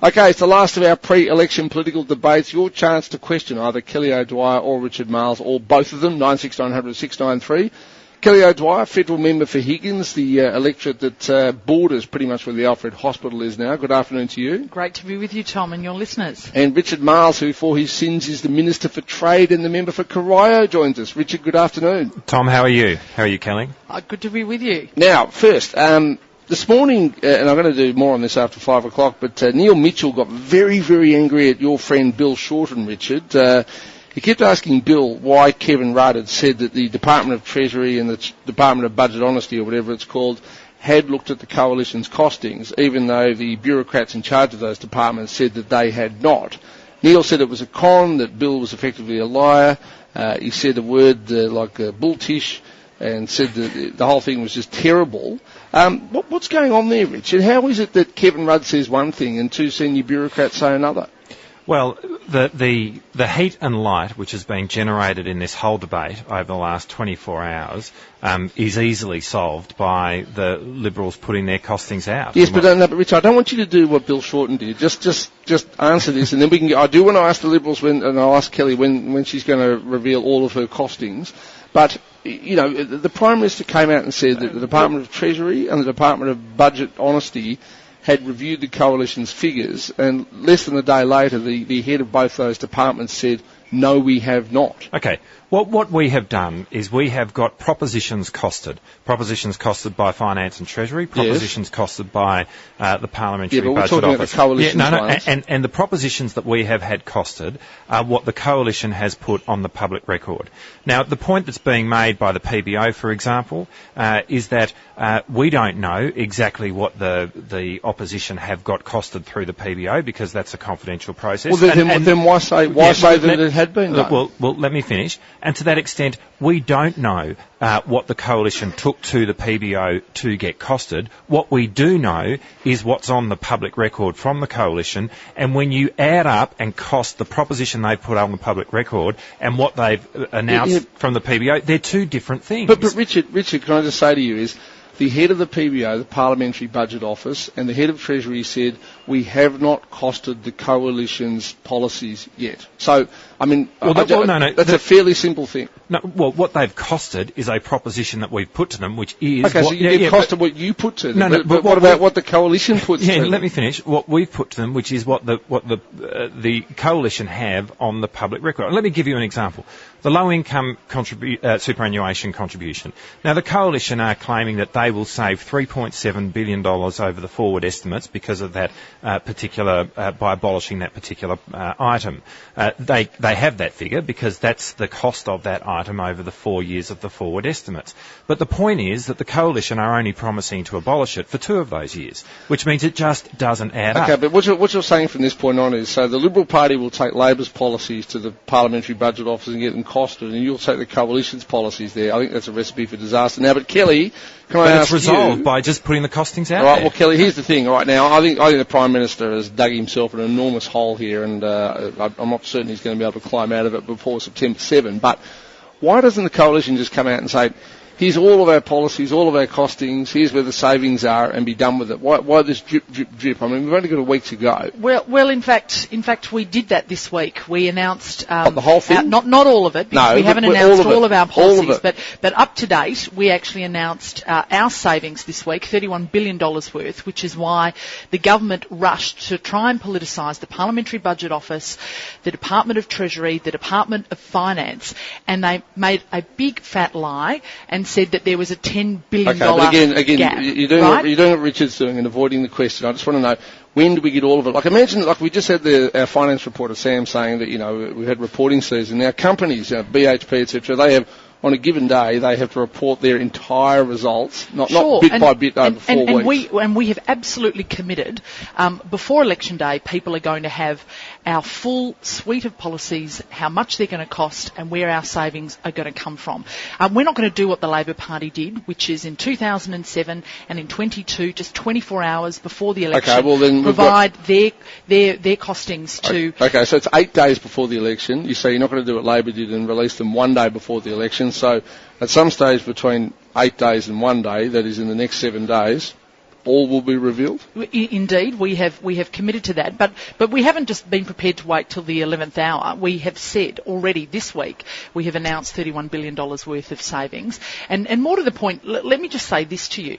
Okay, it's the last of our pre-election political debates. Your chance to question either Kelly O'Dwyer or Richard Marles, or both of them, 96900 693. Kelly O'Dwyer, federal member for Higgins, the electorate that borders pretty much where the Alfred Hospital is now. Good afternoon to you. Great to be with you, Tom, and your listeners. And Richard Marles, who for his sins is the Minister for Trade and the member for Corio, joins us. Richard, good afternoon. Tom, how are you? How are you, Kelly? Good to be with you. Now, first, this morning, and I'm going to do more on this after 5 o'clock, but Neil Mitchell got very, very angry at your friend Bill Shorten, Richard. He kept asking Bill why Kevin Rudd had said that the Department of Treasury and the Department of Budget Honesty, or whatever it's called, had looked at the coalition's costings, even though the bureaucrats in charge of those departments said that they had not. Neil said it was a con, that Bill was effectively a liar. He said a word like bulltish, and said that the whole thing was just terrible. What's going on there, Richard? How is it that Kevin Rudd says one thing and two senior bureaucrats say another? Well, the heat and light which has been generated in this whole debate over the last 24 hours is easily solved by the Liberals putting their costings out. Yes, but Richard, I don't want you to do what Bill Shorten did. Just answer this, and then we can. I do want to ask the Liberals and I'll ask Kelly when she's going to reveal all of her costings. But you know, the Prime Minister came out and said that the Department of Treasury and the Department of Budget Honesty had reviewed the coalition's figures, and less than a day later, the head of both those departments said, no, we have not. Okay. What we have done is we have got propositions costed by Finance and Treasury, propositions costed by the Parliamentary Budget Office. We're talking about the coalition ones. And the propositions that we have had costed are what the coalition has put on the public record. Now, the point that's being made by the PBO, for example, is that we don't know exactly what the opposition have got costed through the PBO, because that's a confidential process. Well, then why say that it had been done? Well, let me finish. And to that extent, we don't know what the coalition took to the PBO to get costed. What we do know is what's on the public record from the coalition, and when you add up and cost the proposition they put on the public record and what they've announced from the PBO, they're two different things. But Richard, can I just say to you is, the head of the PBO, the Parliamentary Budget Office, and the head of Treasury said, we have not costed the coalition's policies yet. So, I mean, that's a fairly simple thing. No, well, what they've costed is a proposition that we've put to them, which is... Okay, so you've costed what you put to them. But what about what the coalition puts to them? Yeah, let me finish. What we've put to them, which is what the coalition have on the public record. Let me give you an example. The low-income superannuation contribution. Now, the coalition are claiming that they will save $3.7 billion over the forward estimates because of that by abolishing that particular item. They have that figure because that's the cost of that item over the 4 years of the forward estimates. But the point is that the coalition are only promising to abolish it for 2 of those years, which means it just doesn't add up. Okay, but what you're saying from this point on is, so the Liberal Party will take Labor's policies to the Parliamentary Budget Office and get them costed, and you'll take the coalition's policies there. I think that's a recipe for disaster. Now, but Kelly, can I ask you... But it's resolved by just putting the costings out Right, there. well, Kelly, here's the thing. Right now, I think the Prime Minister has dug himself an enormous hole here, and I'm not certain he's going to be able to climb out of it before September 7. But why doesn't the coalition just come out and say, here's all of our policies, all of our costings, here's where the savings are, and be done with it? Why this drip, drip, drip? I mean, we've only got a week to go. Well, in fact, we did that this week. We announced the whole thing. Not all of it, because we haven't announced all of our policies. But up to date, we actually announced our savings this week, $31 billion worth, which is why the government rushed to try and politicise the Parliamentary Budget Office, the Department of Treasury, the Department of Finance, and they made a big fat lie and said that there was a $10 billion but again, gap. You're doing what Richard's doing and avoiding the question. I just want to know, when do we get all of it? Like, imagine, like we just had our finance reporter, Sam, saying that, you know, we've had reporting season. Now, companies, BHP, etc., they have, on a given day, they have to report their entire results, not bit by bit over 4 weeks. And we have absolutely committed, before Election Day, people are going to have our full suite of policies, how much they're going to cost, and where our savings are going to come from. We're not going to do what the Labor Party did, which is in 2007 and in 22, just 24 hours before the election, provide their costings to... Okay, so it's 8 days before the election. You say you're not going to do what Labor did and release them 1 day before the election. So at some stage between 8 days and 1 day, that is in the next 7 days, all will be revealed? Indeed, we have committed to that, but we haven't just been prepared to wait till the 11th hour. We have said already this week we have announced $31 billion worth of savings, and more to the point, let me just say this to you.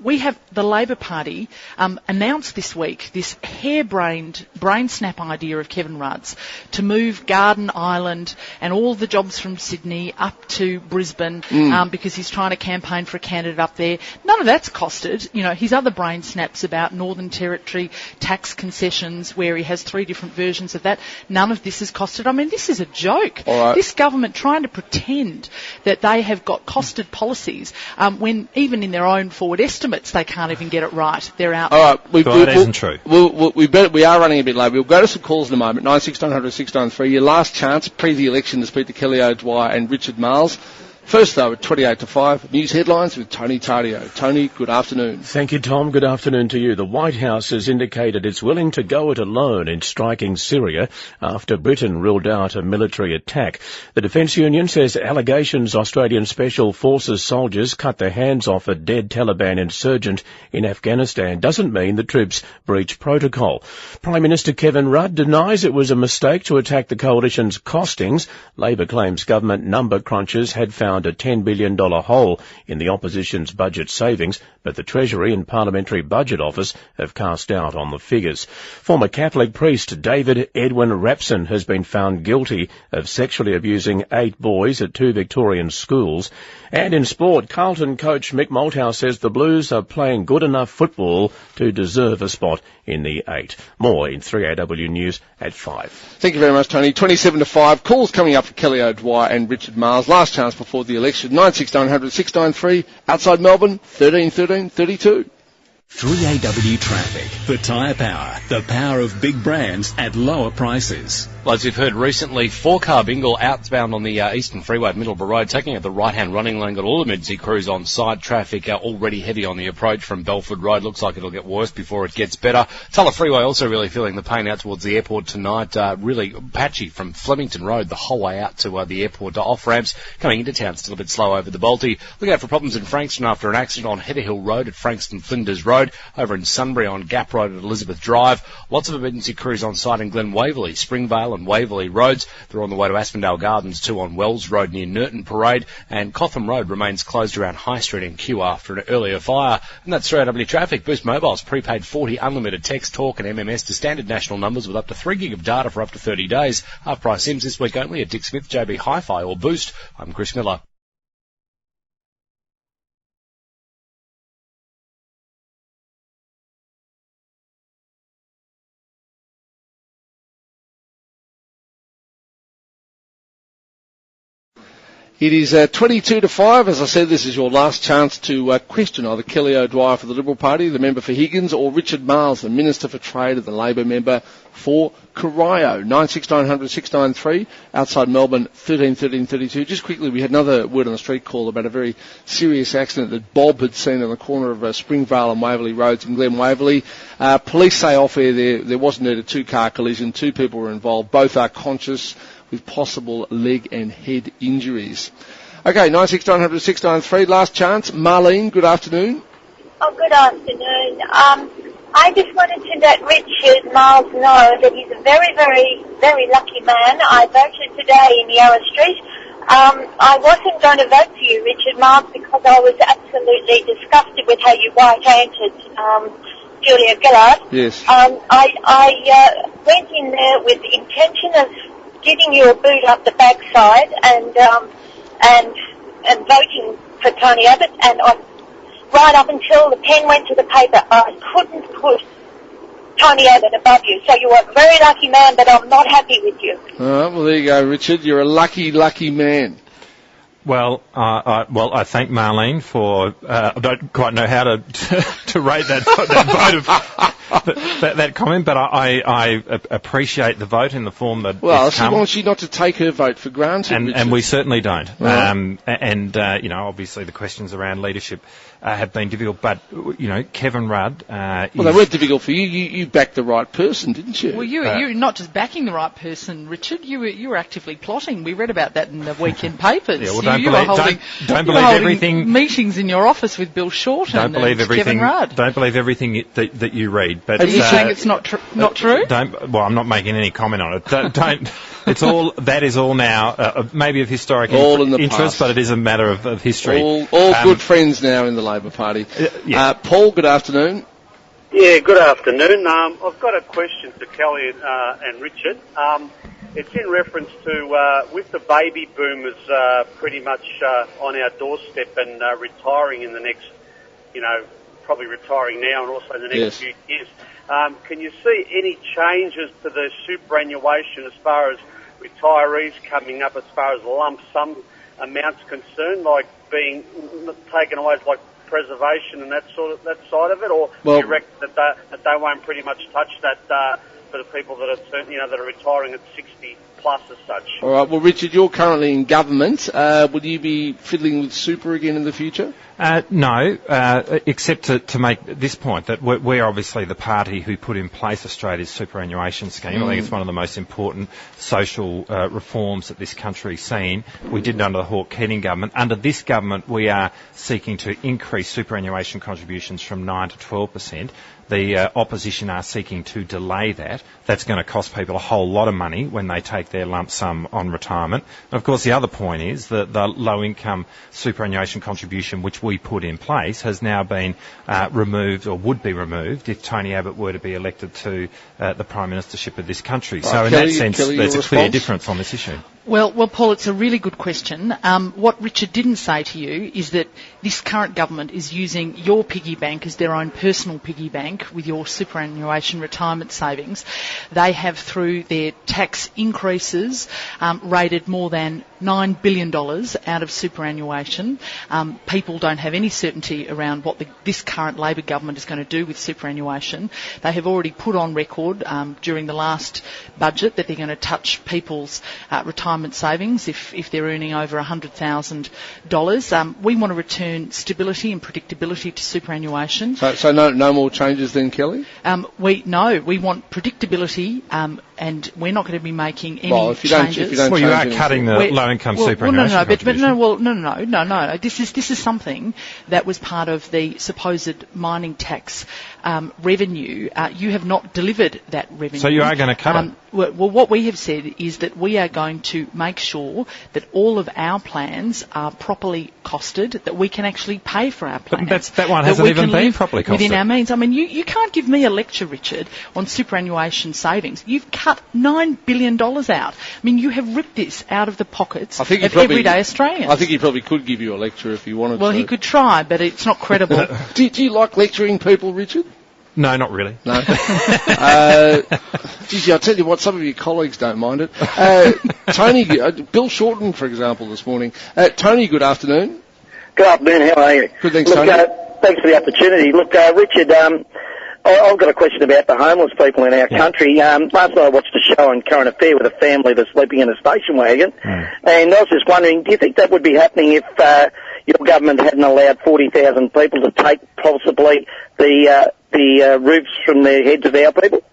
We have the Labor Party announced this week this harebrained, brain snap idea of Kevin Rudd's to move Garden Island and all the jobs from Sydney up to Brisbane because he's trying to campaign for a candidate up there. None of that's costed. You know, his other brain snaps about Northern Territory tax concessions where he has 3 different versions of that. None of this is costed. I mean, this is a joke. All right. This government trying to pretend that they have got costed policies when even in their own forward estimates they can't even get it right. They're out. All right. That isn't true. We are running a bit late. We'll go to some calls in a moment. 96900 693. Your last chance pre the election to speak to Kelly O'Dwyer and Richard Marles. First, though, at 28 to 5, news headlines with Tony Tardio. Tony, good afternoon. Thank you, Tom. Good afternoon to you. The White House has indicated it's willing to go it alone in striking Syria after Britain ruled out a military attack. The Defence Union says allegations Australian Special Forces soldiers cut their hands off a dead Taliban insurgent in Afghanistan doesn't mean the troops breached protocol. Prime Minister Kevin Rudd denies it was a mistake to attack the coalition's costings. Labor claims government number crunchers had found a $10 billion hole in the opposition's budget savings, but the Treasury and Parliamentary Budget Office have cast doubt on the figures. Former Catholic priest David Edwin Rapson has been found guilty of sexually abusing 8 boys at 2 Victorian schools. And in sport, Carlton coach Mick Malthouse says the Blues are playing good enough football to deserve a spot in the 8. More in 3AW News at 5. Thank you very much, Tony. 27 to 5. Calls coming up for Kelly O'Dwyer and Richard Marles. Last chance before the election. 96900 693. Outside Melbourne, 13 13 32. 3AW Traffic. The tyre power. The power of big brands at lower prices. Well, as you've heard recently, 4-car bingle outbound on the Eastern Freeway at Middleborough Road, taking out the right-hand running lane. Got all emergency crews on side. Traffic already heavy on the approach from Belford Road. Looks like it'll get worse before it gets better. Tulla Freeway also really feeling the pain out towards the airport tonight. Really patchy from Flemington Road the whole way out to the airport. Off-ramps coming into town still a bit slow over the Balti. Look out for problems in Frankston after an accident on Heatherhill Road at Frankston Flinders Road. Over in Sunbury on Gap Road at Elizabeth Drive. Lots of emergency crews on site in Glen Waverley, Springvale and Waverley Roads. They're on the way to Aspendale Gardens too on Wells Road near Nurton Parade, and Cotham Road remains closed around High Street and Kew after an earlier fire. And that's 3AW Traffic. Boost Mobile's prepaid 40 unlimited text, talk and MMS to standard national numbers with up to 3 gig of data for up to 30 days. Half-price SIMs this week only at Dick Smith, JB Hi-Fi or Boost. I'm Chris Miller. It is 22 to 5. As I said, this is your last chance to question either Kelly O'Dwyer for the Liberal Party, the member for Higgins, or Richard Marles, the Minister for Trade and the Labor member for Corio. 96900 693. Outside Melbourne, 13 13 32. Just quickly, we had another word on the street call about a very serious accident that Bob had seen on the corner of Springvale and Waverley Roads in Glen Waverley. Police say off air there wasn't a 2-car collision. 2 people were involved. Both are conscious, with possible leg and head injuries. Okay, 96900 693, last chance. Marlene, good afternoon. Oh, good afternoon. I just wanted to let Richard Marles know that he's a very, very, very lucky man. I voted today in Yarra Street. I wasn't going to vote for you, Richard Marles, because I was absolutely disgusted with how you right-handed Julia Gillard. Yes. I went in there with the intention of giving you a boot up the backside and voting for Tony Abbott, and right up until the pen went to the paper, I couldn't put Tony Abbott above you. So you are a very lucky man, but I'm not happy with you. All right, well, there you go, Richard. You're a lucky, lucky man. Well, I thank Marlene for. I don't quite know how to rate that vote of that comment, but I appreciate the vote in the form that. Well, she wants you not to take her vote for granted, and we certainly don't. Right. Obviously the questions around leadership have been difficult. But, Kevin Rudd well, they weren't difficult for you. You backed the right person, didn't you? Well, you're not just backing the right person, Richard. You were actively plotting. We read about that in the weekend papers. Yeah, well, don't believe everything. Meetings in your office with Bill Shorten and Kevin Rudd. Don't believe everything that you read. But are you saying it's not true? Well, I'm not making any comment on it. Don't. That is all now maybe of historic interest, but it is a matter of history. All good friends now in the Labor Party. Paul, good afternoon. Yeah, good afternoon. I've got a question to Kelly and Richard. It's in reference to with the baby boomers pretty much on our doorstep and retiring in the next, probably retiring now and also in the next few years. Can you see any changes to the superannuation as far as retirees coming up, as far as lump sum amounts concerned, like being taken away, like preservation and that side of it, or do you reckon that they won't pretty much touch that for the people that are that are retiring at 60 plus as such? All right. Well, Richard, you're currently in government. Will you be fiddling with super again in the future? No, except to make this point that we're obviously the party who put in place Australia's superannuation scheme. I think it's one of the most important social reforms that this country's seen. We did it under the Hawke-Keating government. Under this government, we are seeking to increase superannuation contributions from 9 to 12%. The opposition are seeking to delay that. That's going to cost people a whole lot of money when they take their lump sum on retirement. And of course, the other point is that the low-income superannuation contribution, which we put in place, has now been removed, or would be removed, if Tony Abbott were to be elected to the Prime Ministership of this country. Right, so in Kelly, that sense, there's a clear difference on this issue. Well, Paul, it's a really good question. What Richard didn't say to you is that this current government is using your piggy bank as their own personal piggy bank with your superannuation retirement savings. They have, through their tax increases, raided more than $9 billion out of superannuation. People don't have any certainty around what this current Labor government is going to do with superannuation. They have already put on record during the last budget that they're going to touch people's retirement savings if they're earning over $100,000. We want to return stability and predictability to superannuation. So no more changes then, Kelly? We want predictability, and we're not going to be making any changes. Well, you are cutting the low-income superannuation contribution. No. This is something that was part of the supposed mining tax revenue. You have not delivered that revenue. So you are going to cut it? Well, what we have said is that we are going to make sure that all of our plans are properly costed, that we can actually pay for our plans. But that one hasn't even been properly costed. Within our means. I mean, you can't give me a lecture, Richard, on superannuation savings. You've cut $9 billion out. I mean, you have ripped this out of the pockets of everyday Australians. I think he probably could give you a lecture if he wanted to. Well, he could try, but it's not credible. Do you like lecturing people, Richard? No, not really. No. Geez, I'll tell you what, some of your colleagues don't mind it. Tony, Bill Shorten, for example, this morning. Tony, good afternoon. Good afternoon, how are you? Good, thanks, Tony. Thanks for the opportunity. Look, Richard, I've got a question about the homeless people in our country. Last night I watched a show on Current Affair with a family that's sleeping in a station wagon, and I was just wondering, do you think that would be happening if your government hadn't allowed 40,000 people to take possibly the roofs from the heads of our people?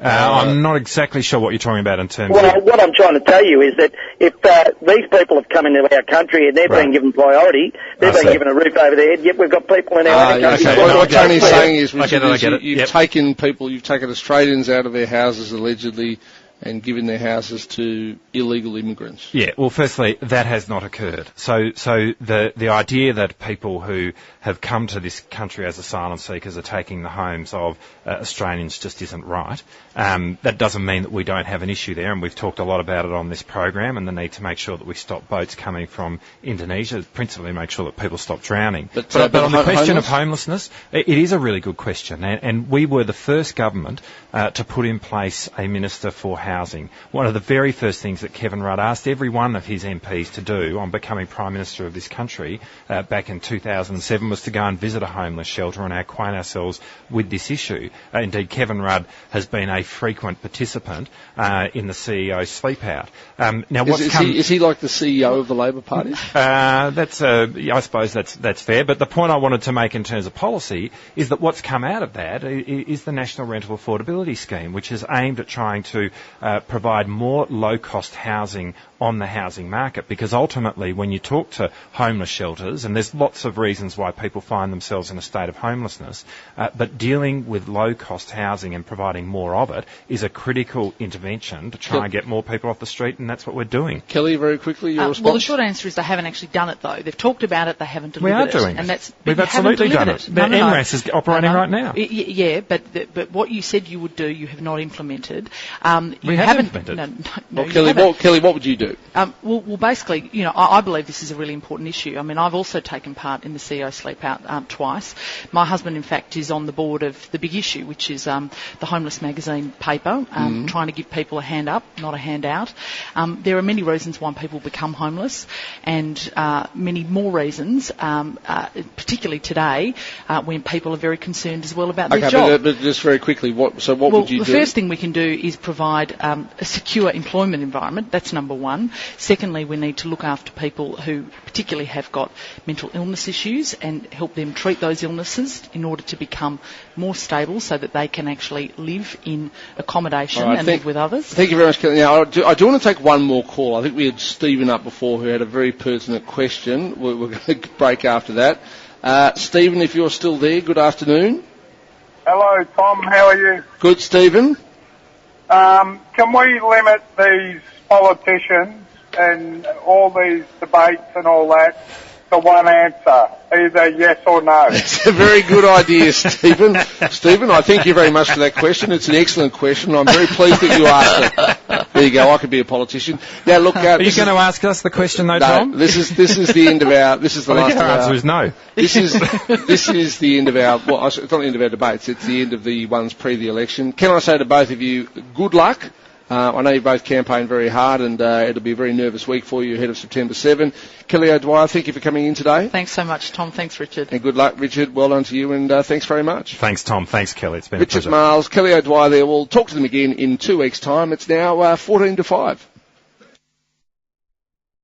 I'm not exactly sure what you're talking about in terms of... Well, what I'm trying to tell you is that if these people have come into our country and they're being given priority, they're being given a roof over their head, yet we've got people in our country... What Tony's saying is, Richard, you've taken Australians out of their houses, allegedly, and given their houses to illegal immigrants. Yeah, well, firstly, that has not occurred. So the idea that people who have come to this country as asylum seekers are taking the homes of Australians just isn't right. That doesn't mean that we don't have an issue there, and we've talked a lot about it on this program, and the need to make sure that we stop boats coming from Indonesia, principally make sure that people stop drowning. But on the question of homelessness, it is a really good question, and we were the first government to put in place a Minister for housing. One of the very first things that Kevin Rudd asked every one of his MPs to do on becoming Prime Minister of this country back in 2007 was to go and visit a homeless shelter and acquaint ourselves with this issue. Indeed, Kevin Rudd has been a frequent participant in the CEO sleep out. Now, is he like the CEO of the Labor Party? I suppose that's fair. But the point I wanted to make in terms of policy is that what's come out of that is the National Rental Affordability Scheme, which is aimed at trying to provide more low-cost housing on the housing market, because ultimately when you talk to homeless shelters, and there's lots of reasons why people find themselves in a state of homelessness, but dealing with low-cost housing and providing more of it is a critical intervention to try and get more people off the street, and that's what we're doing. Kelly, very quickly, your response? Well, the short answer is they haven't actually done it, though. They've talked about it, they haven't delivered it. We are doing it. And we've absolutely done it. The NRAS is operating right now. Yeah, but what you said you would do, you have not implemented. We haven't implemented. Kelly, what would you do? Well, basically, I believe this is a really important issue. I mean, I've also taken part in the CEO Sleep Out twice. My husband, in fact, is on the board of The Big Issue, which is the Homeless magazine paper, trying to give people a hand up, not a handout. There are many reasons why people become homeless, and many more reasons, particularly today, when people are very concerned as well about their job. But just very quickly, what would you do? The first thing we can do is provide a secure employment environment. That's number one. Secondly, we need to look after people who particularly have got mental illness issues and help them treat those illnesses in order to become more stable so that they can actually live in accommodation and live with others. Thank you very much, Kelly. Now, I do want to take one more call. I think we had Stephen up before who had a very pertinent question. We're going to break after that. Stephen, if you're still there, good afternoon. Hello, Tom. How are you? Good, Stephen. Can we limit these politicians and all these debates and all that to one answer, either yes or no? It's a very good idea, Stephen. Stephen, I thank you very much for that question. It's an excellent question. I'm very pleased that you asked it. There you go. I could be a politician. Now, look. Are you going to ask us the question, though, Tom? No. This is the end of our. This is the last. The answer is no. This is the end of our. Well, it's not the end of our debates. It's the end of the ones pre the election. Can I say to both of you, good luck. I know you both campaigned very hard, and it'll be a very nervous week for you ahead of September 7. Kelly O'Dwyer, thank you for coming in today. Thanks so much, Tom. Thanks, Richard. And good luck, Richard. Well done to you, and thanks very much. Thanks, Tom. Thanks, Kelly. It's been Richard a pleasure. Miles, Kelly O'Dwyer there. We'll talk to them again in 2 weeks' time. It's now 14 to 5.